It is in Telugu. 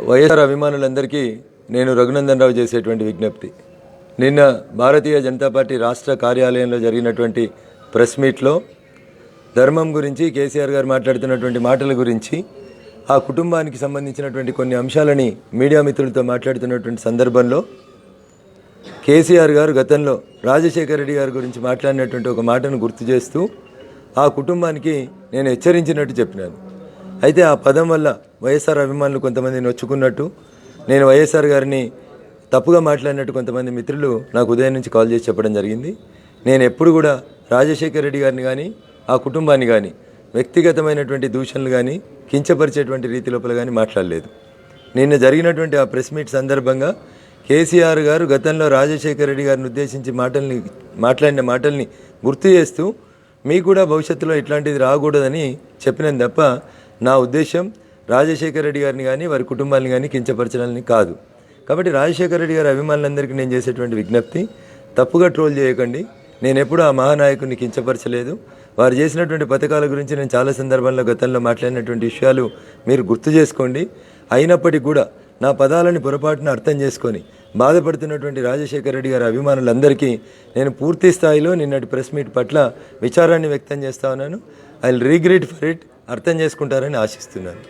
వైఎస్ఆర్ అభిమానులందరికీ నేను రఘునందన్ రావు చేసేటువంటి విజ్ఞప్తి. నిన్న భారతీయ జనతా పార్టీ రాష్ట్ర కార్యాలయంలో జరిగినటువంటి ప్రెస్ మీట్లో ధర్మం గురించి కేసీఆర్ గారు మాట్లాడుతున్నటువంటి మాటల గురించి, ఆ కుటుంబానికి సంబంధించినటువంటి కొన్ని అంశాలని మీడియా మిత్రులతో మాట్లాడుతున్నటువంటి సందర్భంలో కేసీఆర్ గారు గతంలో రాజశేఖర రెడ్డి గారి గురించి మాట్లాడినటువంటి ఒక మాటను గుర్తు చేస్తూ ఆ కుటుంబానికి నేను హెచ్చరించినట్టు చెప్పినాను. అయితే ఆ పదం వల్ల వైఎస్ఆర్ అభిమానులు కొంతమంది నొచ్చుకున్నట్టు, నేను వైఎస్ఆర్ గారిని తప్పుగా మాట్లాడినట్టు కొంతమంది మిత్రులు నాకు ఉదయం నుంచి కాల్ చేసి చెప్పడం జరిగింది. నేను ఎప్పుడు కూడా రాజశేఖర రెడ్డి గారిని కానీ ఆ కుటుంబాన్ని కానీ వ్యక్తిగతమైనటువంటి దూషణలు కానీ కించపరిచేటువంటి రీతి లోపల కానీ మాట్లాడలేదు. నిన్న జరిగినటువంటి ఆ ప్రెస్ మీట్ సందర్భంగా కేసీఆర్ గారు గతంలో రాజశేఖర రెడ్డి గారిని ఉద్దేశించి మాట్లాడిన మాటల్ని గుర్తు చేస్తూ మీకు కూడా భవిష్యత్తులో ఇట్లాంటిది రాకూడదని చెప్పినది తప్ప నా ఉద్దేశం రాజశేఖర రెడ్డి గారిని కానీ వారి కుటుంబాన్ని కానీ కించపరచాలని కాదు. కాబట్టి రాజశేఖర రెడ్డి గారి అభిమానులందరికీ నేను చేసేటువంటి విజ్ఞప్తి, తప్పుగా ట్రోల్ చేయకండి. నేను ఎప్పుడూ ఆ మహానాయకుడిని కించపరచలేదు. వారు చేసినటువంటి పథకాల గురించి నేను చాలా సందర్భాల్లో గతంలో మాట్లాడినటువంటి విషయాలు మీరు గుర్తు చేసుకోండి. అయినప్పటికీ కూడా నా పదాలని పొరపాటున అర్థం చేసుకొని బాధపడుతున్నటువంటి రాజశేఖర రెడ్డి గారి అభిమానులందరికీ నేను పూర్తి స్థాయిలో నిన్నటి ప్రెస్ మీట్ పట్ల విచారాన్ని వ్యక్తం చేస్తా ఉన్నాను. I will regret for it. అర్థం చేసుకుంటారని ఆశిస్తున్నాను.